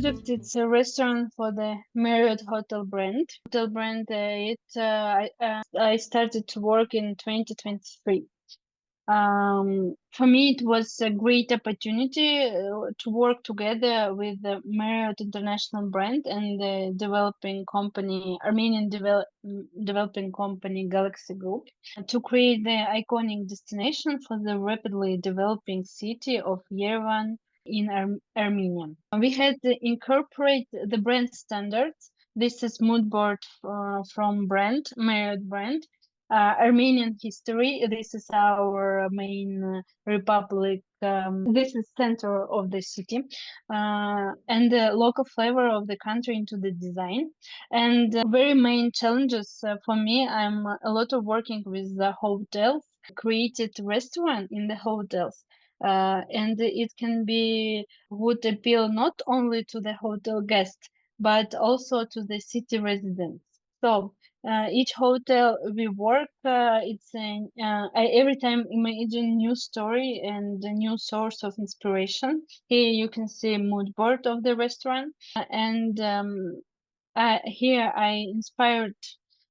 project, it's a restaurant for the Marriott Hotel brand. I started to work in 2023. For me, it was a great opportunity to work together with the Marriott International brand and the Armenian developing company Galaxy Group to create the iconic destination for the rapidly developing city of Yerevan in Armenia. We had to incorporate the brand standards. This is mood board from Marriott brand. Armenian history. This is our main republic. This is center of the city, and the local flavor of the country into the design. And very main challenges for me. I'm a lot of working with the hotels, created restaurant in the hotels. And it would appeal not only to the hotel guests, but also to the city residents. So each hotel we work, I every time imagine new story and a new source of inspiration. Here you can see mood board of the restaurant, and here I inspired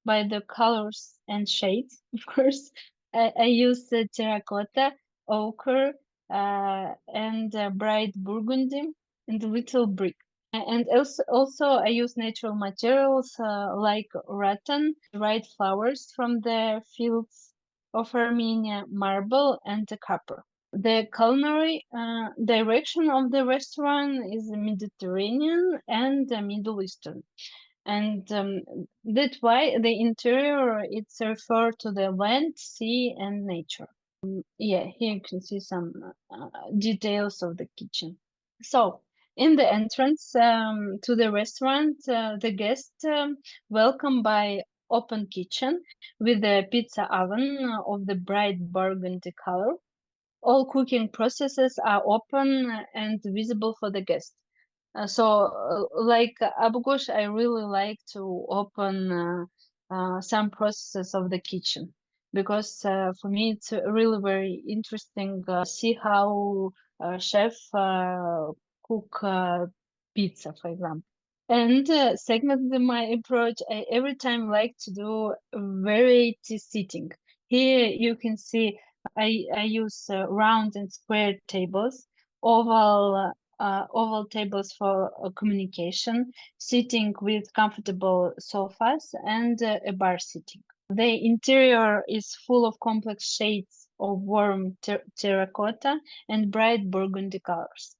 by the colors and shades. Of course, I use the terracotta, ochre, and bright burgundy, and little brick. And also I use natural materials like rattan, dried flowers from the fields of Armenia, marble, and the copper. The culinary direction of the restaurant is Mediterranean and Middle Eastern. And that's why the interior it's referred to the land, sea, and nature. Yeah, here you can see some details of the kitchen. So in the entrance to the restaurant, the guest welcome by open kitchen with a pizza oven of the bright burgundy color. All cooking processes are open and visible for the guest. Like Abugosh, I really like to open some processes of the kitchen because for me it's really very interesting see how chef cook pizza, for example. And second, my approach, I every time like to do variety seating. Here you can see I use round and square tables, oval tables for communication, sitting with comfortable sofas, and a bar sitting. The interior is full of complex shades of warm terracotta and bright burgundy colors,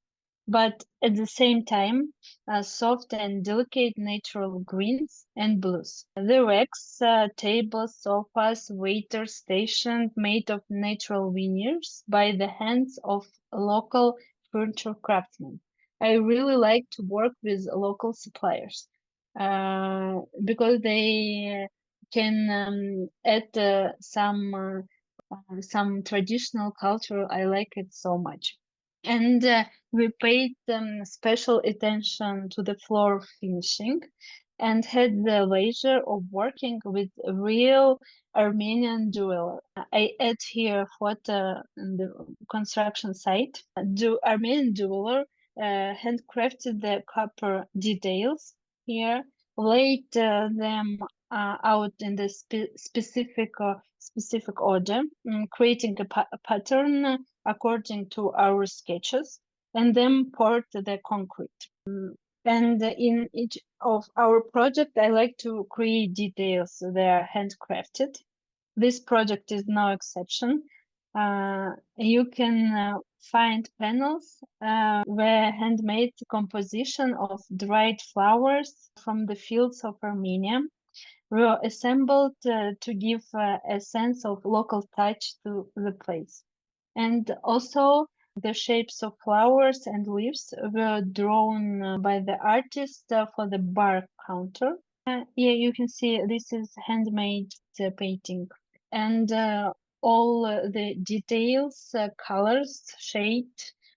but at the same time, soft and delicate natural greens and blues. The racks, tables, sofas, waiters stationed made of natural veneers by the hands of local furniture craftsmen. I really like to work with local suppliers because they can add some traditional culture. I like it so much. And we paid special attention to the floor finishing and had the leisure of working with a real Armenian jeweler. I add here photo in the construction site. The Armenian jeweler handcrafted the copper details here, laid them out in the specific order, creating a pattern according to our sketches, and then poured the concrete. And in each of our project, I like to create details that are handcrafted. This project is no exception. You can find panels where handmade composition of dried flowers from the fields of Armenia were assembled to give a sense of local touch to the place. And also the shapes of flowers and leaves were drawn by the artist for the bar counter. Yeah, you can see this is handmade painting. And all the details, colors, shade,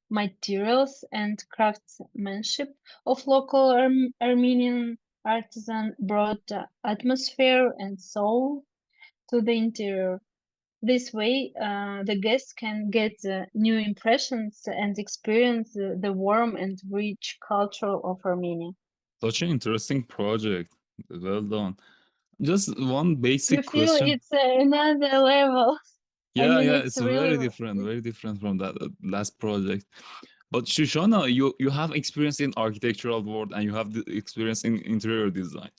materials, and craftsmanship of local Armenian artisan brought atmosphere and soul to the interior. This way, the guests can get new impressions and experience the warm and rich culture of Armenia. Such an interesting project. Well done. Just one You basic feel question. it's another level. I Yeah, mean, yeah, it's it's really, very different from that last project. But Shoshana, you have experience in architectural world and you have the experience in interior design.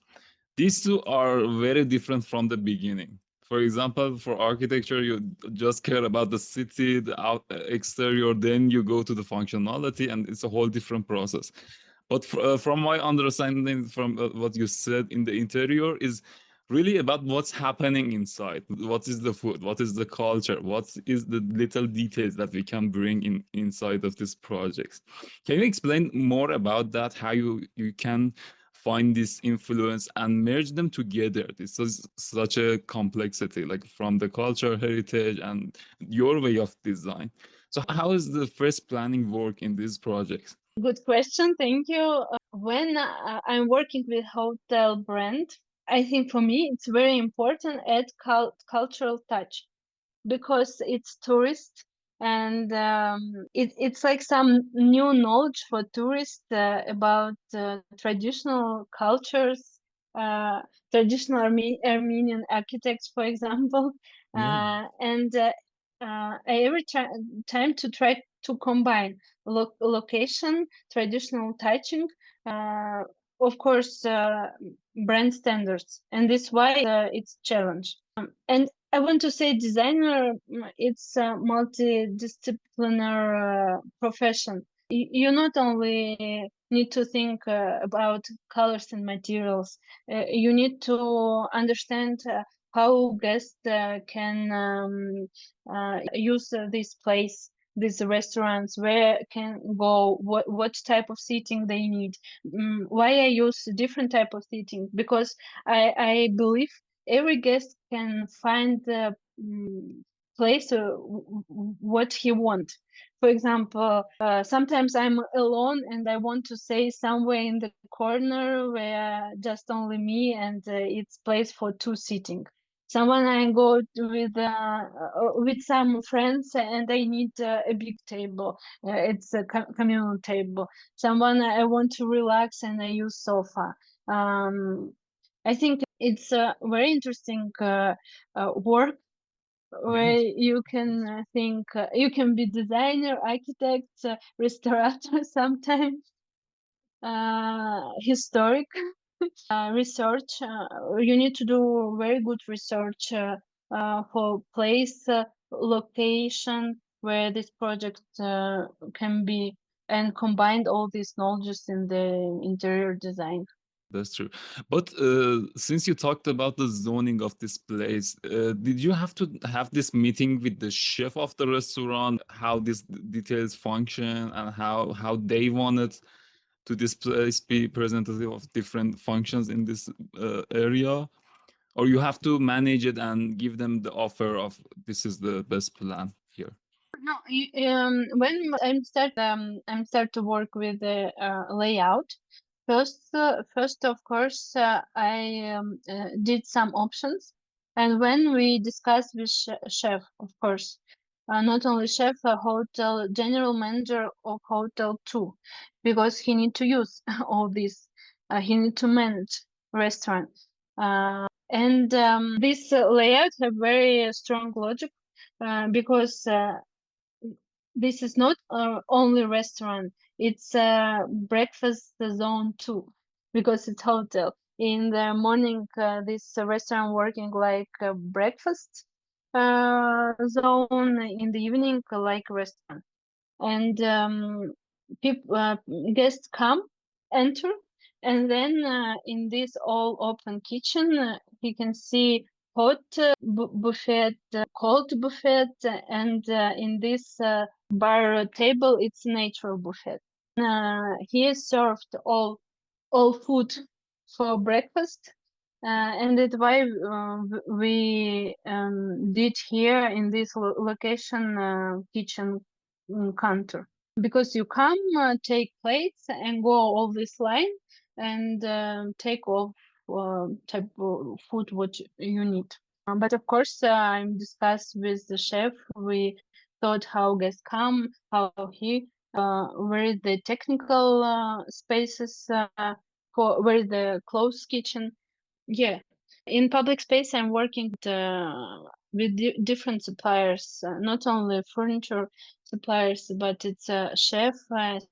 These two are very different from the beginning. For example, for architecture, you just care about the city, the exterior, then you go to the functionality, and it's a whole different process. But from my understanding, from what you said in the interior, is really about what's happening inside. What is the food? What is the culture? What is the little details that we can bring in inside of this project? Can you explain more about that? How you can find this influence and merge them together? This is such a complexity, like from the culture, heritage, and your way of design. So how is the first planning work in these projects? good question. Thank you. When I'm working with hotel brand, I think for me it's very important add cultural touch because it's tourist and it's like some new knowledge for tourists about traditional cultures, uh, traditional Armenian architects, for example, Yeah, I every time to try to combine location, traditional touching, uh, of course, brand standards, and this why it's challenge. And I want to say designer, it's a multidisciplinary profession. You not only need to think about colors and materials, you need to understand how guests can use this place, these restaurants, where can go, what type of seating they need, why I use different type of seating, because I believe every guest can find the place what he want. For example, sometimes I'm alone and I want to say somewhere in the corner where just only me and it's place for two sitting. Someone I go with some friends and I need a big table. It's a communal table. Someone I want to relax and I use sofa. I think it's a very interesting work where yes, you can think, you can be designer, architect, restaurateur sometimes, historic research. You need to do very good research for place, location where this project can be, and combined all these knowledges in the interior design. that's true. But since you talked about the zoning of this place, did you have to have this meeting with the chef of the restaurant, how these details function and how they wanted to this place be representative of different functions in this area? Or you have to manage it and give them the offer of this is the best plan here? No, when I'm start to work with the layout. First, of course, I did some options, and when we discussed with chef, of course, not only chef, a hotel general manager of hotel too, because he need to use all this. He need to manage restaurant, and this layout have very strong logic because this is not only restaurant, it's a breakfast zone too, because it's hotel. In the morning, this restaurant working like a breakfast zone, in the evening like restaurant. And people, guests come, enter, and then in this all open kitchen, he can see hot buffet, cold buffet, and in this bar table, it's natural buffet. He served all food for breakfast, and that's why we did here in this location kitchen counter, because you come take plates and go all this line and take all type of food what you need. But of course, I discussed with the chef. We thought how guests come, how he, where is the technical spaces, for where is the closed kitchen. Yeah, in public space, I'm working with different suppliers, not only furniture suppliers, but it's a chef,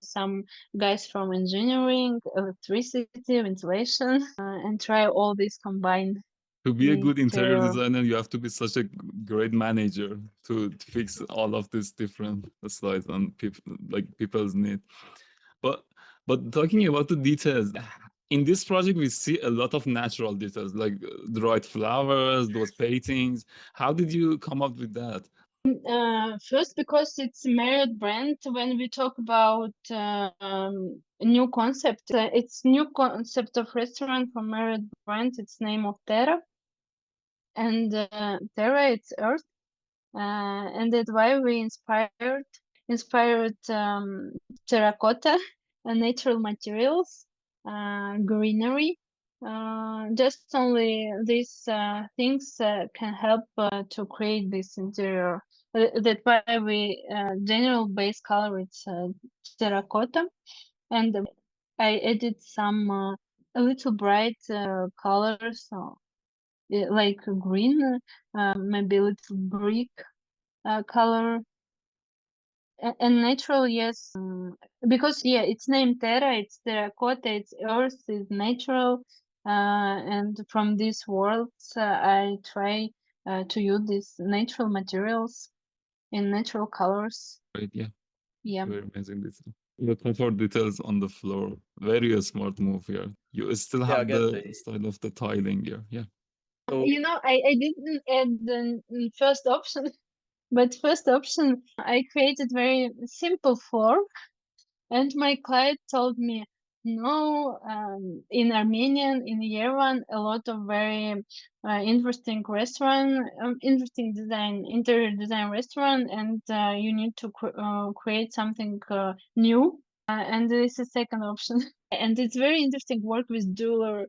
some guys from engineering, electricity, ventilation, and try all this combined. To be a good interior Interior. designer, you have to be such a great manager to fix all of these different slides and people's need. But talking about the details, in this project we see a lot of natural details, like dried flowers, those paintings. How did you come up with that? First, because it's a Marriott brand. When we talk about new concept, it's new concept of restaurant for Marriott brand. It's name of Terra, and Terra it's Earth, and that's why we inspired terracotta and natural materials, greenery. Just only these things can help to create this interior. That's why we general base color it's terracotta, and I added some a little bright colors, like green, maybe a little brick color, and natural, yes, because it's named Terra, it's terracotta, it's earth, it's natural, and from these worlds, I try to use these natural materials in natural colors. Right, yeah, Yeah. very amazing detail. The comfort details on the floor, very smart move here. You still have the style of the tiling here, yeah. So, I didn't add the first option, but first option, I created very simple floor. And my client told me, no, in Armenian, in Yerevan, a lot of very interesting restaurant, interesting design, interior design restaurant, and you need to create something new. And this is second option. And it's very interesting work with jeweler,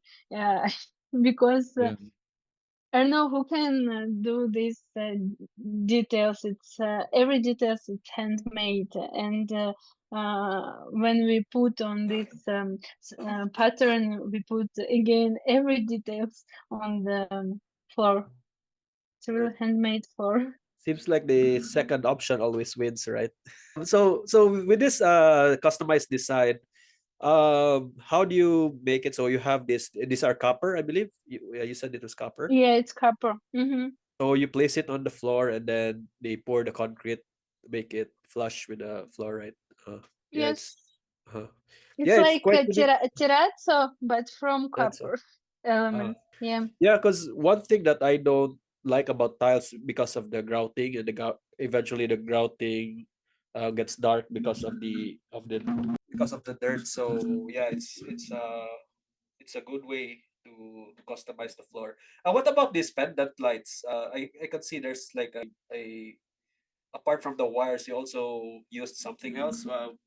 because Yeah. I don't know who can do these details. It's every details is handmade, and when we put on this pattern, we put again every details on the floor. It's a real handmade floor. Seems like the second option always wins, right? So with this customized design, how do you make it? So you have these are copper, I believe. You said it was copper. Yeah, it's copper. So you place it on the floor and then they pour the concrete to make it flush with the floor, right? Yeah, Yes, uh, it's yeah, it's like quite a unique. terrazzo, but from That's copper elements. Yeah. yeah, because one thing that I don't like about tiles because of the grouting and eventually the grouting gets dark because of the dirt. So yeah, it's a good way to customize the floor. What about these pendant lights? I can see there's like a apart from the wires, you also used something else.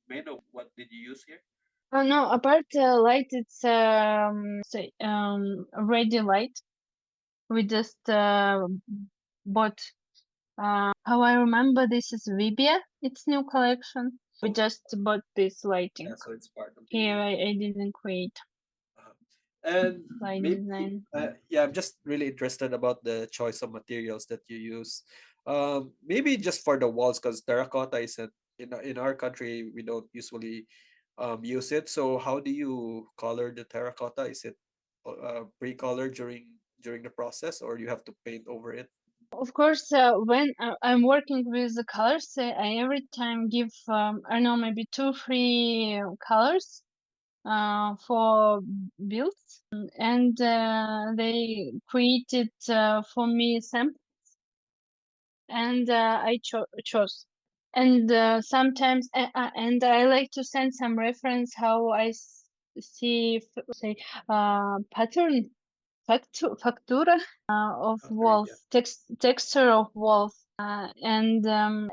May I know what did you use here? Oh no, apart light, it's say ready light. We just bought. How I remember, this is Vibia. It's new collection. We just bought this lighting. Yeah, so it's part of Here the. I didn't create And light maybe design. yeah, I'm just really interested about the choice of materials that you use. Maybe just for the walls, because terracotta isn't in our country we don't usually use it. So how do you color the terracotta? Is it pre-colored during the process, or you have to paint over it? Of course, when I'm working with the colors, I every time give I don't know, maybe 2-3 colors for builds, and they created for me samples, and I chose. And sometimes, and I like to send some reference how I see, say, pattern, factura of walls, texture of walls. And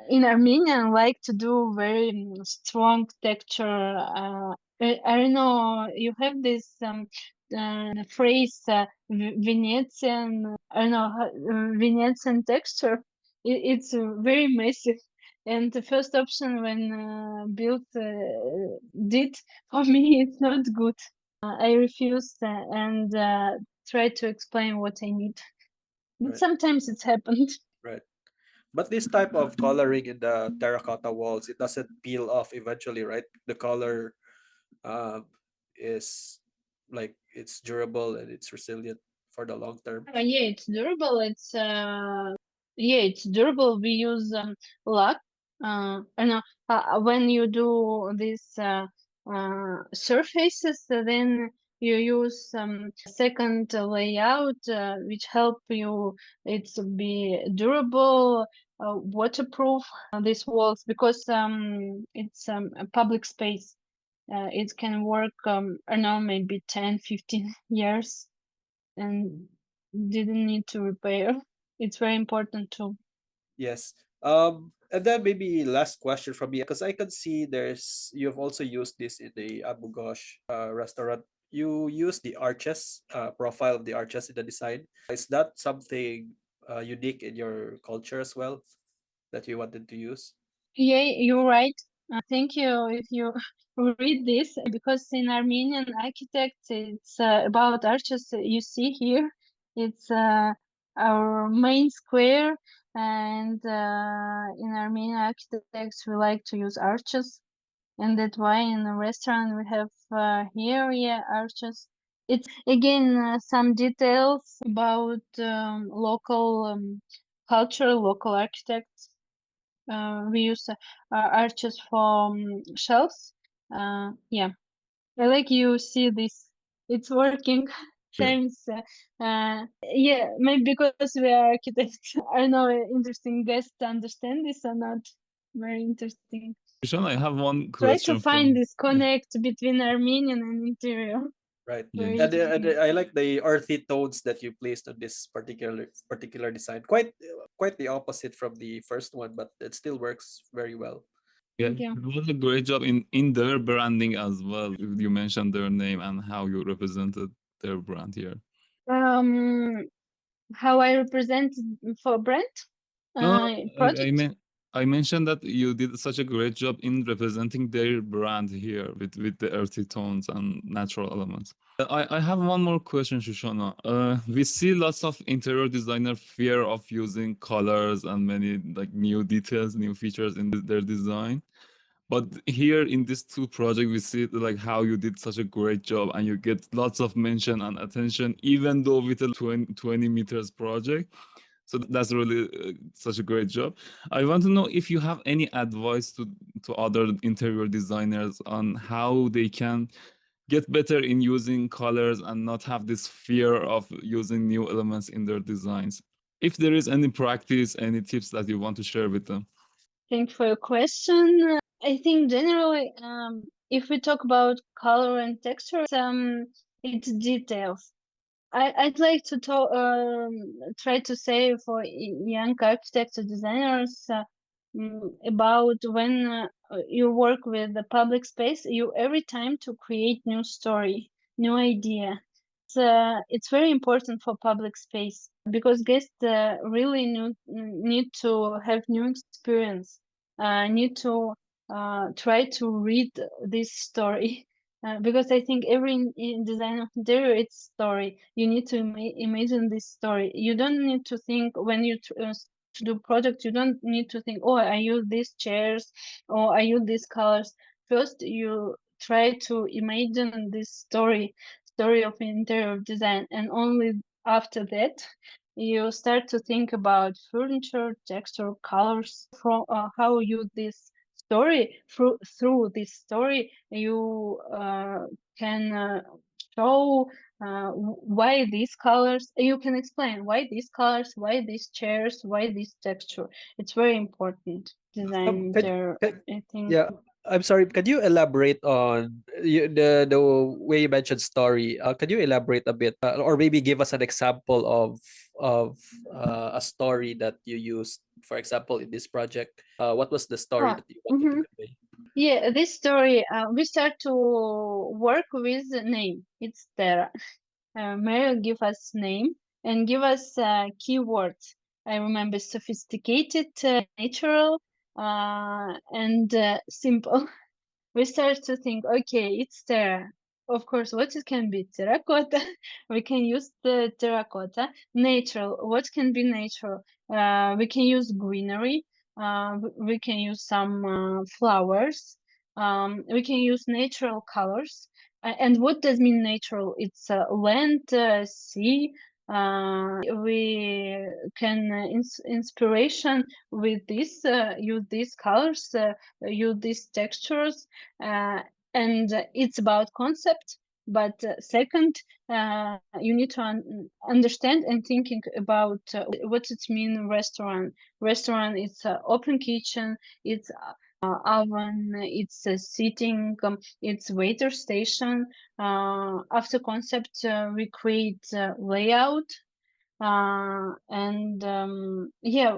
in Armenian, like to do very strong texture. I don't know. You have this phrase Venetian, I don't know, Venetian texture. It's very massive. And the first option when built did for me, it's not good. I refused and tried to explain what I need. But Right. sometimes it's happened. Right. But this type of coloring in the terracotta walls, it doesn't peel off eventually, right? The color uh, is like it's durable and it's resilient for the long term. Yeah, it's durable. It's durable. We use lac. I know when you do these surfaces, then you use second layout, which help you it to be durable, waterproof. These walls because it's a public space. It can work. I don't know, maybe 10, 15 years and didn't need to repair. It's very important too. Yes. And then maybe last question from me, because I can see you've also used this in the Abu Ghosh restaurant. You use the arches, profile of the arches in the design. Is that something unique in your culture as well that you wanted to use? Yeah, you're right. Thank you if you read this because in Armenian architects it's about arches you see here. It's our main square and in Armenian architects we like to use arches and that's why in the restaurant we have here arches. It's again some details about local culture, local architects. We use arches for shelves. Yeah, I like you see this. It's working. Yeah. Thanks. Yeah, maybe because we are architects. I know interesting guests understand this or not. Very interesting. Shushana, I have one Try to question find from. this connect between Armenian and interior. Right. Yeah. Very And interesting. I like the earthy tones that you placed on this particular design. Quite the opposite from the first one, but it still works very well. Yeah, Thank you. it was a great job in their branding as well. You mentioned their name and how you represented their brand here. Um, how I represent for brand No, no, I project. mean, I mentioned that you did such a great job in representing their brand here with the earthy tones and natural elements. I have one more question, Shushana. We see lots of interior designer fear of using colors and many like new details, new features in their design. But here in these two projects, we see like how you did such a great job and you get lots of mention and attention, even though with a 20 meters project. So that's really such a great job. I want to know if you have any advice to other interior designers on how they can get better in using colors and not have this fear of using new elements in their designs. If there is any practice, any tips that you want to share with them. Thank you for your question. I think generally, if we talk about color and texture, it's details. I'd like to talk, try to say for young architects or designers about when you work with the public space, you every time to create new story, new idea. It's very important for public space because guests really need to have new experience, need to try to read this story. Because I think every design of interior it's story. You need to imagine this story. You don't need to think when you to do project. You don't need to think, oh, I use these chairs or I use these colors. First, you try to imagine this story of interior design, and only after that you start to think about furniture, texture, colors, from how you this story through this story you can show why these colors. You can explain why these colors, why these chairs, why this texture. It's very important design Can, there, can, I think. yeah, I'm sorry. Can you elaborate on the way you mentioned story? Can you elaborate a bit, or maybe give us an example of a story that you used, for example, in this project? What was the story Ah, that you wanted to mhm. convey? Yeah, this story, we start to work with the name. It's Terra. Marriott give us name and give us keywords. I remember sophisticated, natural, and simple. We start to think, okay, it's terra. Of course, what it can be? Terracotta. We can use the terracotta. Natural. What can be natural? We can use greenery. We can use some flowers. We can use natural colors. And what does mean natural? It's land, sea. We can inspiration with this, use these colors, use these textures, and it's about concept. But second, you need to understand and thinking about what it mean restaurant. Restaurant, it's open kitchen, it's oven, it's seating, it's waiter station. After concept, we create layout, and yeah,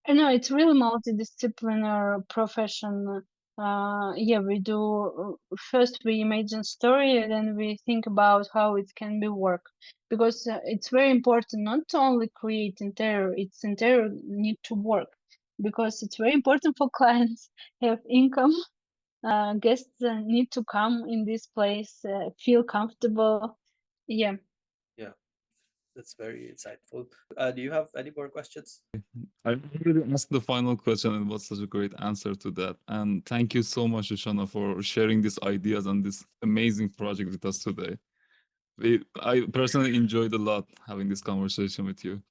I know it's really multidisciplinary profession. Yeah, we do first we imagine story, and then we think about how it can be work, because it's very important not to only create interior. It's interior need to work, because it's very important for clients have income. Guests need to come in this place, feel comfortable. Yeah. Yeah, that's very insightful. Do you have any more questions? I already asked the final question, and it was such a great answer to that. And thank you so much, Shushana, for sharing these ideas and this amazing project with us today. I personally enjoyed a lot having this conversation with you.